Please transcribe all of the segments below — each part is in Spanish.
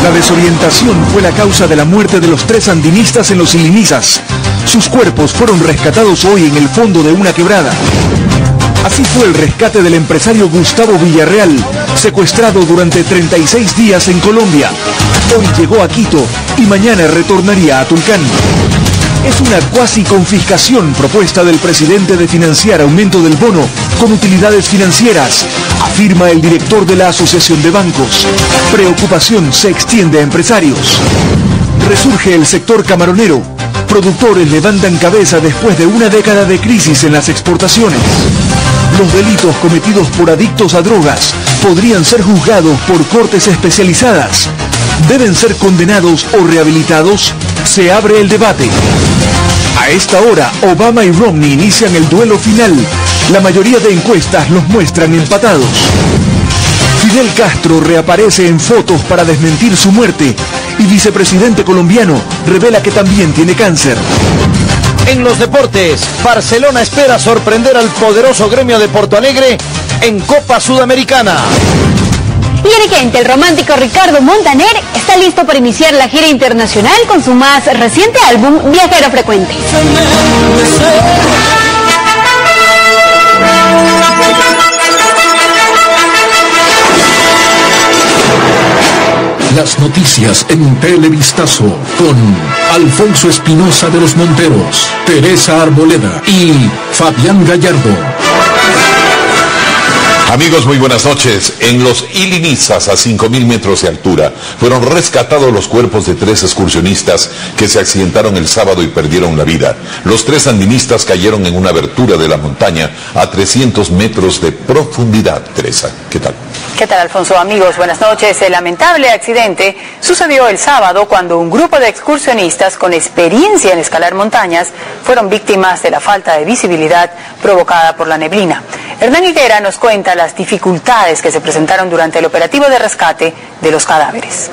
La desorientación fue la causa de la muerte de los 3 sandinistas en los Ilinizas. Sus cuerpos fueron rescatados hoy en el fondo de una quebrada. Así fue el rescate del empresario Gustavo Villarreal, secuestrado durante 36 días en Colombia. Hoy llegó a Quito y mañana retornaría a Tulcán. Es una cuasi confiscación propuesta del presidente de financiar aumento del bono con utilidades financieras, afirma el director de la Asociación de Bancos. Preocupación se extiende a empresarios. Resurge el sector camaronero. Productores levantan cabeza después de una década de crisis en las exportaciones. Los delitos cometidos por adictos a drogas podrían ser juzgados por cortes especializadas. ¿Deben ser condenados o rehabilitados? Se abre el debate. A esta hora, Obama y Romney inician el duelo final. La mayoría de encuestas los muestran empatados. Fidel Castro reaparece en fotos para desmentir su muerte y vicepresidente colombiano revela que también tiene cáncer. En los deportes, Barcelona espera sorprender al poderoso Gremio de Porto Alegre en Copa Sudamericana. Y Enrique, el romántico Ricardo Montaner está listo para iniciar la gira internacional con su más reciente álbum, Viajero Frecuente. Las noticias en Televistazo con Alfonso Espinosa de los Monteros, Teresa Arboleda y Fabián Gallardo. Amigos, muy buenas noches. En los Ilinizas, a 5.000 metros de altura, fueron rescatados los cuerpos de 3 excursionistas que se accidentaron el sábado y perdieron la vida. Los 3 sandinistas cayeron en una abertura de la montaña a 300 metros de profundidad. Teresa, ¿qué tal? ¿Qué tal, Alfonso? Amigos, buenas noches. El lamentable accidente sucedió el sábado cuando un grupo de excursionistas con experiencia en escalar montañas fueron víctimas de la falta de visibilidad provocada por la neblina. Hernán Higuera nos cuenta las dificultades que se presentaron durante el operativo de rescate de los cadáveres.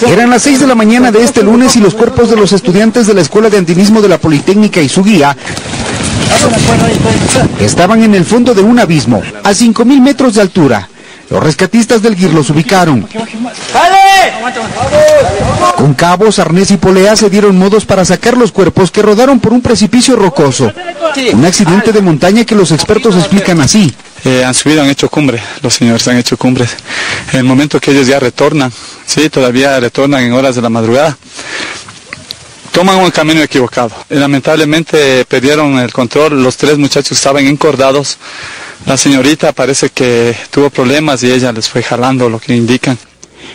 Eran las 6 de la mañana de este lunes y los cuerpos de los estudiantes de la Escuela de Andinismo de la Politécnica y su guía estaban en el fondo de un abismo, a 5.000 metros de altura. Los rescatistas del GIR los ubicaron. Con cabos, arnés y polea se dieron modos para sacar los cuerpos que rodaron por un precipicio rocoso. Un accidente de montaña que los expertos explican así. Han subido, han hecho cumbre, los señores han hecho cumbres. En el momento que ellos ya retornan, sí, todavía retornan en horas de la madrugada, toman un camino equivocado. Lamentablemente perdieron el control, los 3 muchachos estaban encordados. La señorita parece que tuvo problemas y ella les fue jalando lo que indican.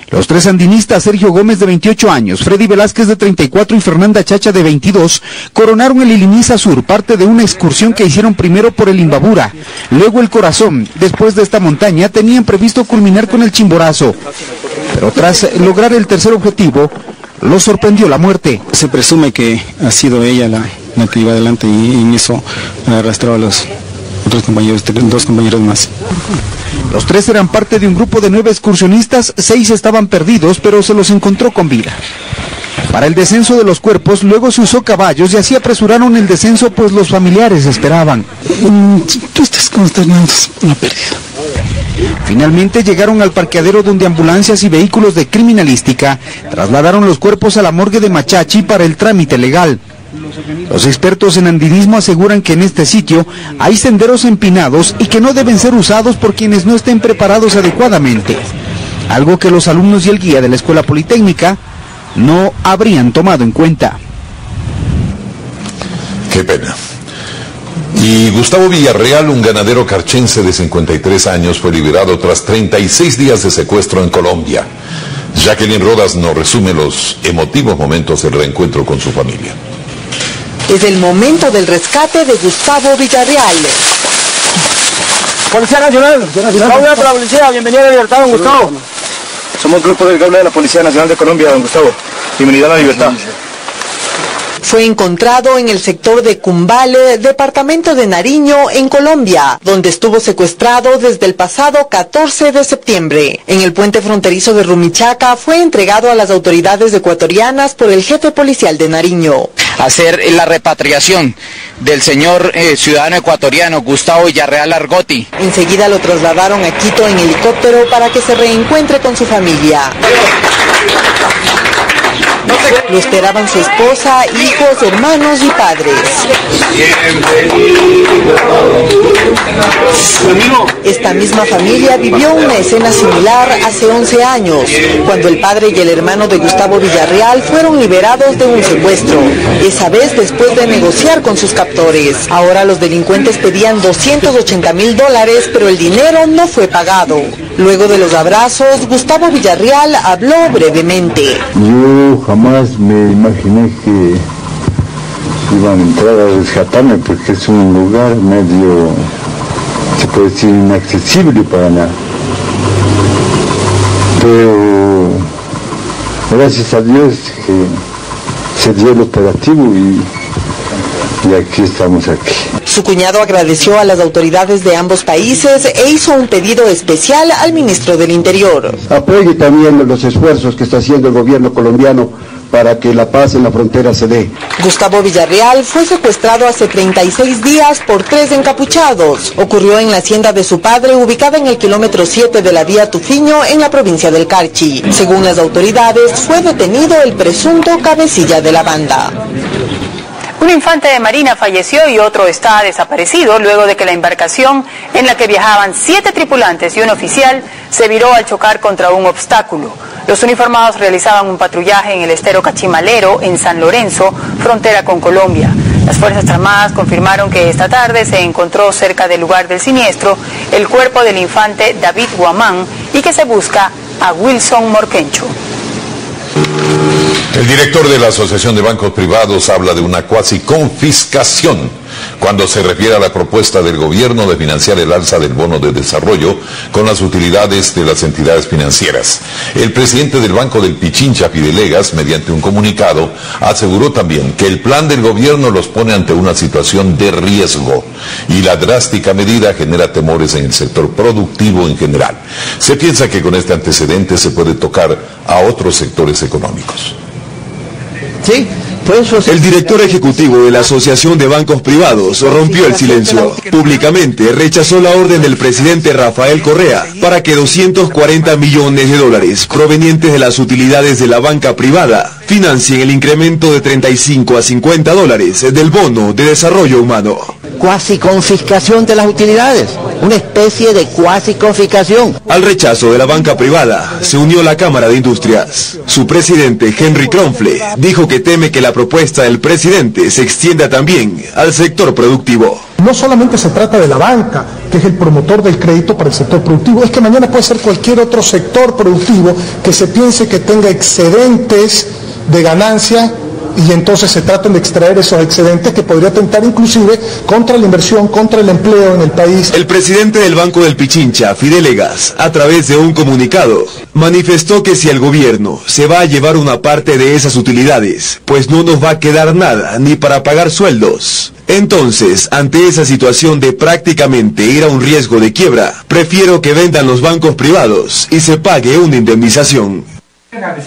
Los 3 sandinistas, Sergio Gómez de 28 años, Freddy Velázquez de 34 y Fernanda Chacha de 22, coronaron el Iliniza Sur, parte de una excursión que hicieron primero por el Imbabura, luego el Corazón. Después de esta montaña tenían previsto culminar con el Chimborazo, pero tras lograr el tercer objetivo, los sorprendió la muerte. Se presume que ha sido ella la que iba adelante y en eso arrastró a los otros compañeros, 2 compañeros más. Los 3 eran parte de un grupo de 9 excursionistas, 6 estaban perdidos, pero se los encontró con vida. Para el descenso de los cuerpos, luego se usó caballos y así apresuraron el descenso, pues los familiares esperaban. Tú estás consternado, una pérdida. Finalmente llegaron al parqueadero donde ambulancias y vehículos de criminalística trasladaron los cuerpos a la morgue de Machachi para el trámite legal. Los expertos en andinismo aseguran que en este sitio hay senderos empinados y que no deben ser usados por quienes no estén preparados adecuadamente, algo que los alumnos y el guía de la Escuela Politécnica no habrían tomado en cuenta. Qué pena. Y Gustavo Villarreal, un ganadero carchense de 53 años, fue liberado tras 36 días de secuestro en Colombia. Jacqueline Rodas nos resume los emotivos momentos del reencuentro con su familia. Es el momento del rescate de Gustavo Villarreal. Policía Nacional. Hola, la policía, bienvenido a la libertad, don Gustavo. Somos grupo del cable de la Policía Nacional de Colombia, don Gustavo. Bienvenido a la libertad. Fue encontrado en el sector de Cumbale, departamento de Nariño, en Colombia, donde estuvo secuestrado desde el pasado 14 de septiembre. En el puente fronterizo de Rumichaca fue entregado a las autoridades ecuatorianas por el jefe policial de Nariño. Hacer la repatriación del señor ciudadano ecuatoriano Gustavo Villarreal Argotti. Enseguida lo trasladaron a Quito en helicóptero para que se reencuentre con su familia. Lo esperaban su esposa, hijos, hermanos y padres. Esta misma familia vivió una escena similar hace 11 años, cuando el padre y el hermano de Gustavo Villarreal fueron liberados de un secuestro, esa vez después de negociar con sus captores. Ahora los delincuentes pedían $280,000, pero el dinero no fue pagado. Luego de los abrazos, Gustavo Villarreal habló brevemente. Yo jamás me imaginé que iban a entrar a rescatarme, porque es un lugar medio, se puede decir, inaccesible para nada. Pero gracias a Dios que se dio el operativo y aquí estamos aquí. Su cuñado agradeció a las autoridades de ambos países e hizo un pedido especial al ministro del Interior. Apoye también los esfuerzos que está haciendo el gobierno colombiano para que la paz en la frontera se dé. Gustavo Villarreal fue secuestrado hace 36 días por 3 encapuchados. Ocurrió en la hacienda de su padre, ubicada en el kilómetro 7 de la vía Tufiño, en la provincia del Carchi. Según las autoridades, fue detenido el presunto cabecilla de la banda. Un infante de marina falleció y otro está desaparecido luego de que la embarcación en la que viajaban 7 tripulantes y un oficial se viró al chocar contra un obstáculo. Los uniformados realizaban un patrullaje en el estero Cachimalero, en San Lorenzo, frontera con Colombia. Las Fuerzas Armadas confirmaron que esta tarde se encontró cerca del lugar del siniestro el cuerpo del infante David Guamán y que se busca a Wilson Morquencho. El director de la Asociación de Bancos Privados habla de una cuasi confiscación cuando se refiere a la propuesta del gobierno de financiar el alza del bono de desarrollo con las utilidades de las entidades financieras. El presidente del Banco del Pichincha, Fidelegas, mediante un comunicado, aseguró también que el plan del gobierno los pone ante una situación de riesgo y la drástica medida genera temores en el sector productivo en general. Se piensa que con este antecedente se puede tocar a otros sectores económicos. Sí, el director ejecutivo de la Asociación de Bancos Privados rompió el silencio. Públicamente rechazó la orden del presidente Rafael Correa para que $240 millones provenientes de las utilidades de la banca privada financien el incremento de $35 a $50 del bono de desarrollo humano. Cuasi confiscación de las utilidades, una especie de cuasi confiscación. Al rechazo de la banca privada se unió la Cámara de Industrias. Su presidente, Henry Kronfle, dijo que teme que la propuesta del presidente se extienda también al sector productivo. No solamente se trata de la banca, que es el promotor del crédito para el sector productivo, es que mañana puede ser cualquier otro sector productivo que se piense que tenga excedentes de ganancia y entonces se tratan de extraer esos excedentes que podría atentar inclusive contra la inversión, contra el empleo en el país. El presidente del Banco del Pichincha, Fidelegas, a través de un comunicado, manifestó que si el gobierno se va a llevar una parte de esas utilidades, pues no nos va a quedar nada ni para pagar sueldos. Entonces, ante esa situación de prácticamente ir a un riesgo de quiebra, prefiero que vendan los bancos privados y se pague una indemnización.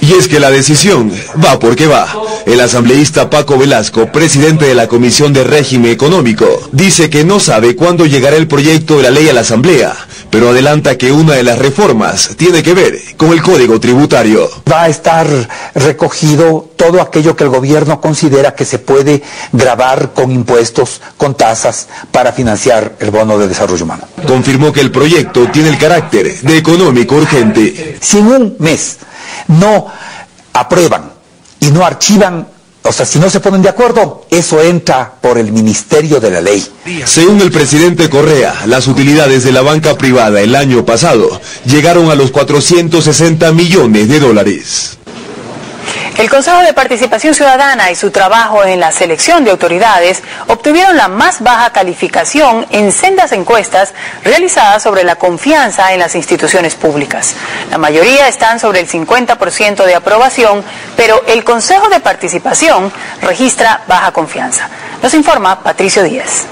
Y es que la decisión va porque va. El asambleísta Paco Velasco, presidente de la Comisión de Régimen Económico, dice que no sabe cuándo llegará el proyecto de la ley a la Asamblea, pero adelanta que una de las reformas tiene que ver con el Código Tributario. Va a estar recogido todo aquello que el gobierno considera que se puede gravar con impuestos, con tasas, para financiar el bono de desarrollo humano. Confirmó que el proyecto tiene el carácter de económico urgente. Si en un mes no aprueban y no archivan, o sea, si no se ponen de acuerdo, eso entra por el Ministerio de la Ley. Según el presidente Correa, las utilidades de la banca privada el año pasado llegaron a los $460 millones. El Consejo de Participación Ciudadana y su trabajo en la selección de autoridades obtuvieron la más baja calificación en sendas encuestas realizadas sobre la confianza en las instituciones públicas. La mayoría están sobre el 50% de aprobación, pero el Consejo de Participación registra baja confianza. Nos informa Patricio Díaz.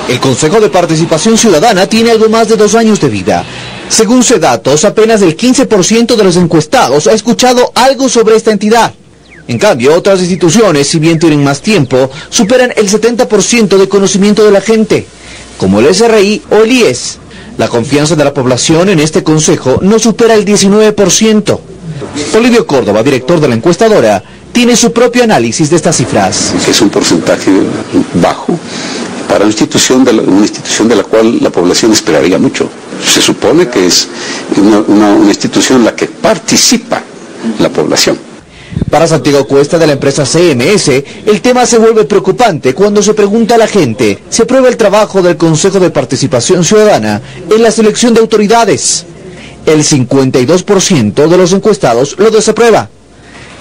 El Consejo de Participación Ciudadana tiene algo más de 2 años de vida. Según datos, apenas el 15% de los encuestados ha escuchado algo sobre esta entidad. En cambio, otras instituciones, si bien tienen más tiempo, superan el 70% de conocimiento de la gente, como el SRI o el IES. La confianza de la población en este consejo no supera el 19%. Olivio Córdoba, director de la encuestadora, tiene su propio análisis de estas cifras. Es un porcentaje bajo para una institución de la cual la población esperaría mucho. Se supone que es una institución en la que participa la población. Para Santiago Cuesta, de la empresa CMS, el tema se vuelve preocupante cuando se pregunta a la gente si aprueba el trabajo del Consejo de Participación Ciudadana en la selección de autoridades. El 52% de los encuestados lo desaprueba.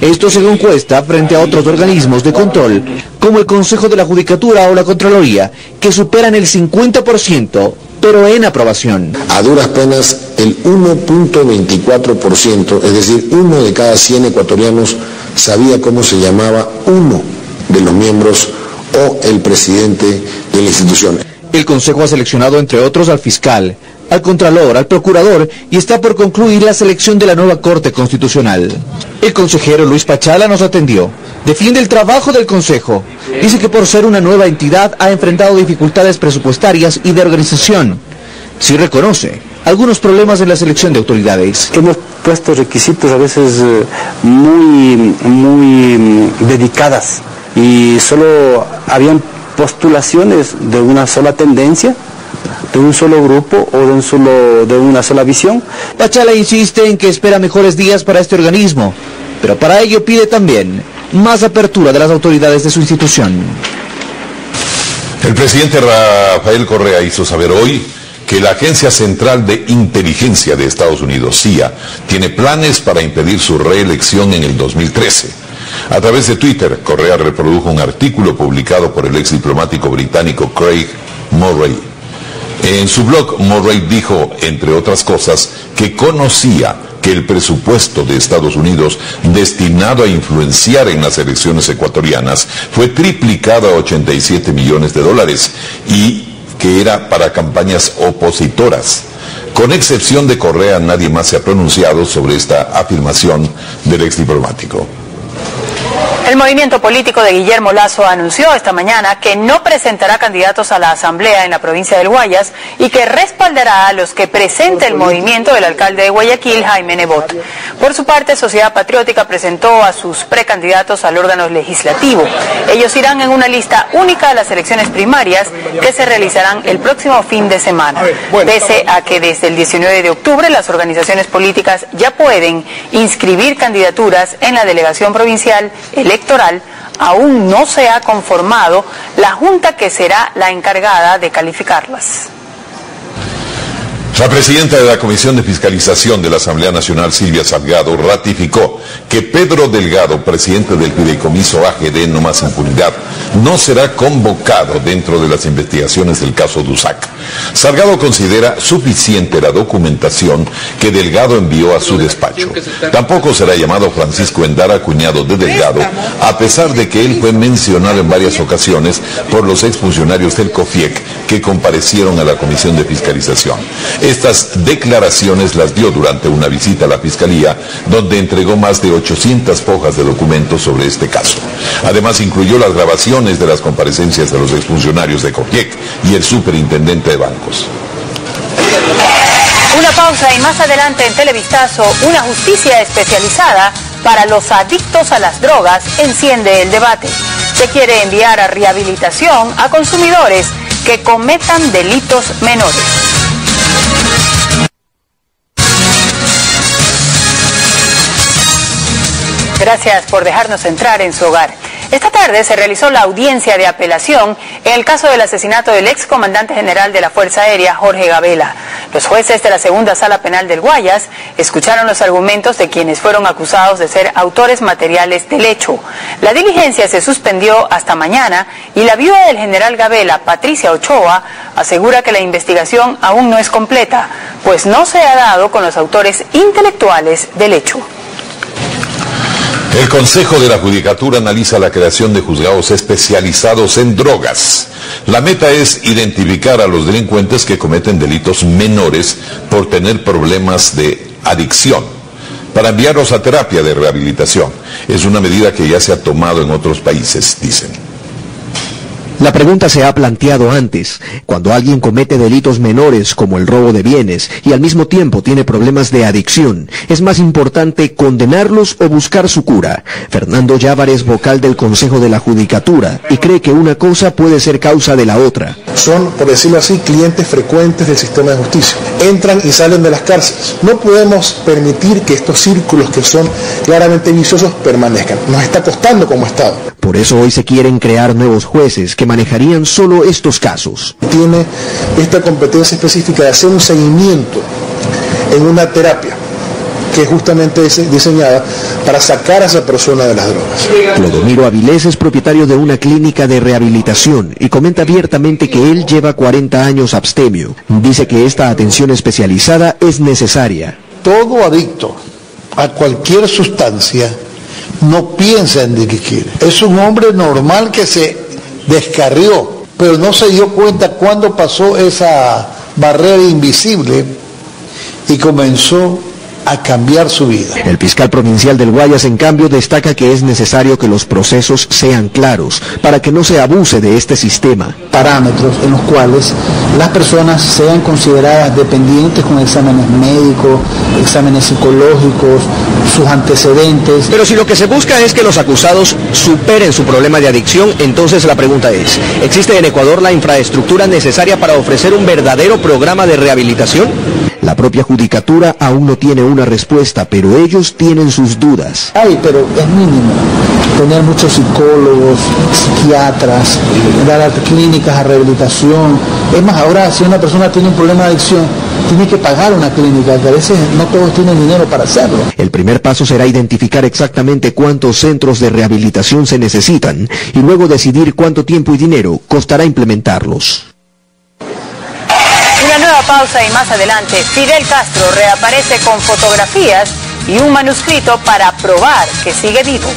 Esto según Cuesta frente a otros organismos de control, como el Consejo de la Judicatura o la Contraloría, que superan el 50%, pero en aprobación. A duras penas el 1.24%, es decir, 1 de cada 100 ecuatorianos sabía cómo se llamaba uno de los miembros o el presidente de la institución. El Consejo ha seleccionado entre otros al fiscal, al Contralor, al Procurador y está por concluir la selección de la nueva Corte Constitucional. El consejero Luis Pachala nos atendió. Defiende el trabajo del Consejo. Dice que por ser una nueva entidad ha enfrentado dificultades presupuestarias y de organización. Sí reconoce algunos problemas en la selección de autoridades. Hemos puesto requisitos a veces muy dedicadas y solo habían postulaciones de una sola tendencia, de un solo grupo o de una sola visión. Pachala insiste en que espera mejores días para este organismo, pero para ello pide también más apertura de las autoridades de su institución. El presidente Rafael Correa hizo saber hoy que la Agencia Central de Inteligencia de Estados Unidos, CIA, tiene planes para impedir su reelección en el 2013. A través de Twitter, Correa reprodujo un artículo publicado por el ex diplomático británico Craig Murray. En su blog, Murray dijo, entre otras cosas, que conocía que el presupuesto de Estados Unidos destinado a influenciar en las elecciones ecuatorianas fue triplicado a $87 millones y que era para campañas opositoras. Con excepción de Correa, nadie más se ha pronunciado sobre esta afirmación del ex diplomático. El movimiento político de Guillermo Lasso anunció esta mañana que no presentará candidatos a la asamblea en la provincia del Guayas y que respaldará a los que presente el movimiento del alcalde de Guayaquil, Jaime Nebot. Por su parte, Sociedad Patriótica presentó a sus precandidatos al órgano legislativo. Ellos irán en una lista única a las elecciones primarias que se realizarán el próximo fin de semana. Pese a que desde el 19 de octubre las organizaciones políticas ya pueden inscribir candidaturas en la delegación provincial electoral, aún no se ha conformado la junta que será la encargada de calificarlas. La presidenta de la Comisión de Fiscalización de la Asamblea Nacional, Silvia Salgado, ratificó que Pedro Delgado, presidente del fideicomiso AGD No Más Impunidad, no será convocado dentro de las investigaciones del caso Dusac. Salgado considera suficiente la documentación que Delgado envió a su despacho. Tampoco será llamado Francisco Endara, cuñado de Delgado, a pesar de que él fue mencionado en varias ocasiones por los exfuncionarios del COFIEC que comparecieron a la Comisión de Fiscalización. Estas declaraciones las dio durante una visita a la Fiscalía, donde entregó más de 800 hojas de documentos sobre este caso. Además, incluyó las grabaciones de las comparecencias de los exfuncionarios de COFIEC y el superintendente de bancos. Una pausa y más adelante en Televistazo, una justicia especializada para los adictos a las drogas enciende el debate. Se quiere enviar a rehabilitación a consumidores que cometan delitos menores. Gracias por dejarnos entrar en su hogar. Esta tarde se realizó la audiencia de apelación en el caso del asesinato del excomandante general de la Fuerza Aérea, Jorge Gabela. Los jueces de la segunda sala penal del Guayas escucharon los argumentos de quienes fueron acusados de ser autores materiales del hecho. La diligencia se suspendió hasta mañana y la viuda del general Gabela, Patricia Ochoa, asegura que la investigación aún no es completa, pues no se ha dado con los autores intelectuales del hecho. El Consejo de la Judicatura analiza la creación de juzgados especializados en drogas. La meta es identificar a los delincuentes que cometen delitos menores por tener problemas de adicción, para enviarlos a terapia de rehabilitación. Es una medida que ya se ha tomado en otros países, dicen. La pregunta se ha planteado antes. Cuando alguien comete delitos menores como el robo de bienes y al mismo tiempo tiene problemas de adicción, ¿es más importante condenarlos o buscar su cura? Fernando Llávara es vocal del Consejo de la Judicatura y cree que una cosa puede ser causa de la otra. Son, por decirlo así, clientes frecuentes del sistema de justicia. Entran y salen de las cárceles. No podemos permitir que estos círculos que son claramente viciosos permanezcan. Nos está costando como Estado. Por eso hoy se quieren crear nuevos jueces que manejarían solo estos casos. Tiene esta competencia específica de hacer un seguimiento en una terapia que justamente es diseñada para sacar a esa persona de las drogas. Clodomiro Avilés es propietario de una clínica de rehabilitación y comenta abiertamente que él lleva 40 años abstemio. Dice que esta atención especializada es necesaria. Todo adicto a cualquier sustancia no piensa en delinquir. Es un hombre normal que se descarrió, pero no se dio cuenta cuando pasó esa barrera invisible y comenzó a cambiar su vida. El fiscal provincial del Guayas, en cambio, destaca que es necesario que los procesos sean claros para que no se abuse de este sistema. Parámetros en los cuales las personas sean consideradas dependientes con exámenes médicos, exámenes psicológicos, sus antecedentes. Pero si lo que se busca es que los acusados superen su problema de adicción, entonces la pregunta es, ¿existe en Ecuador la infraestructura necesaria para ofrecer un verdadero programa de rehabilitación? La propia judicatura aún no tiene una respuesta, pero ellos tienen sus dudas. Pero es mínimo tener muchos psicólogos, psiquiatras, dar clínicas a rehabilitación. Es más, ahora si una persona tiene un problema de adicción, tiene que pagar una clínica, que a veces no todos tienen dinero para hacerlo. El primer paso será identificar exactamente cuántos centros de rehabilitación se necesitan y luego decidir cuánto tiempo y dinero costará implementarlos. Una nueva pausa y más adelante, Fidel Castro reaparece con fotografías y un manuscrito para probar que sigue vivo.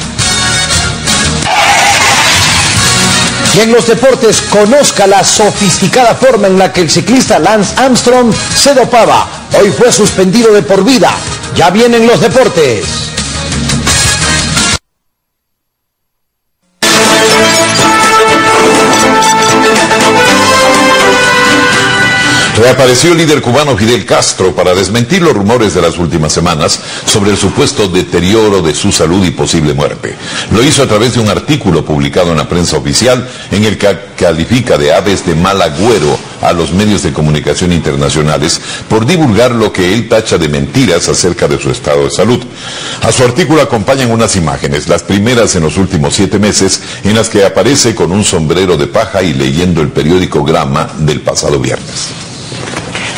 Y en los deportes, conozca la sofisticada forma en la que el ciclista Lance Armstrong se dopaba. Hoy fue suspendido de por vida. Ya vienen los deportes. Reapareció el líder cubano Fidel Castro para desmentir los rumores de las últimas semanas sobre el supuesto deterioro de su salud y posible muerte. Lo hizo a través de un artículo publicado en la prensa oficial en el que califica de aves de mal agüero a los medios de comunicación internacionales por divulgar lo que él tacha de mentiras acerca de su estado de salud. A su artículo acompañan unas imágenes, las primeras en los últimos 7 meses, en las que aparece con un sombrero de paja y leyendo el periódico Grama del pasado viernes.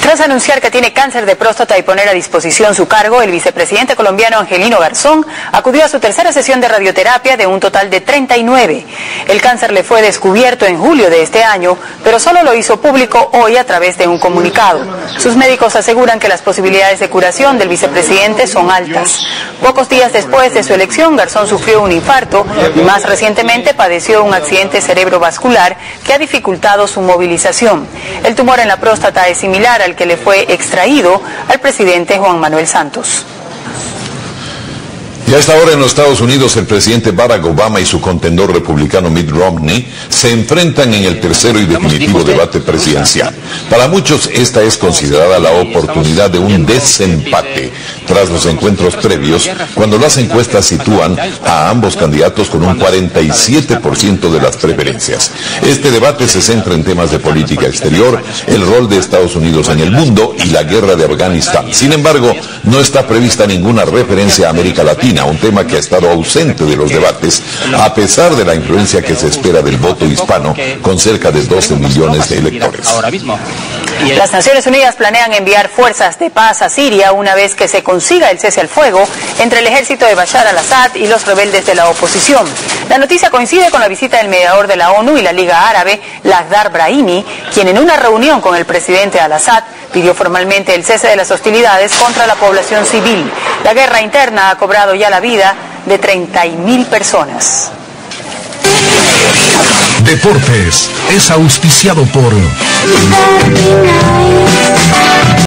Tras anunciar que tiene cáncer de próstata y poner a disposición su cargo, el vicepresidente colombiano Angelino Garzón acudió a su tercera sesión de radioterapia de un total de 39. El cáncer le fue descubierto en julio de este año, pero solo lo hizo público hoy a través de un comunicado. Sus médicos aseguran que las posibilidades de curación del vicepresidente son altas. Pocos días después de su elección, Garzón sufrió un infarto y más recientemente padeció un accidente cerebrovascular que ha dificultado su movilización. El tumor en la próstata es similar al que le fue extraído al presidente Juan Manuel Santos. Y a esta hora en los Estados Unidos el presidente Barack Obama y su contendor republicano Mitt Romney se enfrentan en el tercero y definitivo debate presidencial. Para muchos esta es considerada la oportunidad de un desempate tras los encuentros previos, cuando las encuestas sitúan a ambos candidatos con un 47% de las preferencias. Este debate se centra en temas de política exterior, el rol de Estados Unidos en el mundo y la guerra de Afganistán. Sin embargo, no está prevista ninguna referencia a América Latina, un tema que ha estado ausente de los debates, a pesar de la influencia que se espera del voto hispano, con cerca de 12 millones de electores. Las Naciones Unidas planean enviar fuerzas de paz a Siria una vez que se consiga el cese al fuego entre el ejército de Bashar al-Assad y los rebeldes de la oposición. La noticia coincide con la visita del mediador de la ONU y la Liga Árabe, Lakhdar Brahimi, quien en una reunión con el presidente al-Assad pidió formalmente el cese de las hostilidades contra la población civil. La guerra interna ha cobrado ya la vida de 30.000 personas. Deportes es auspiciado por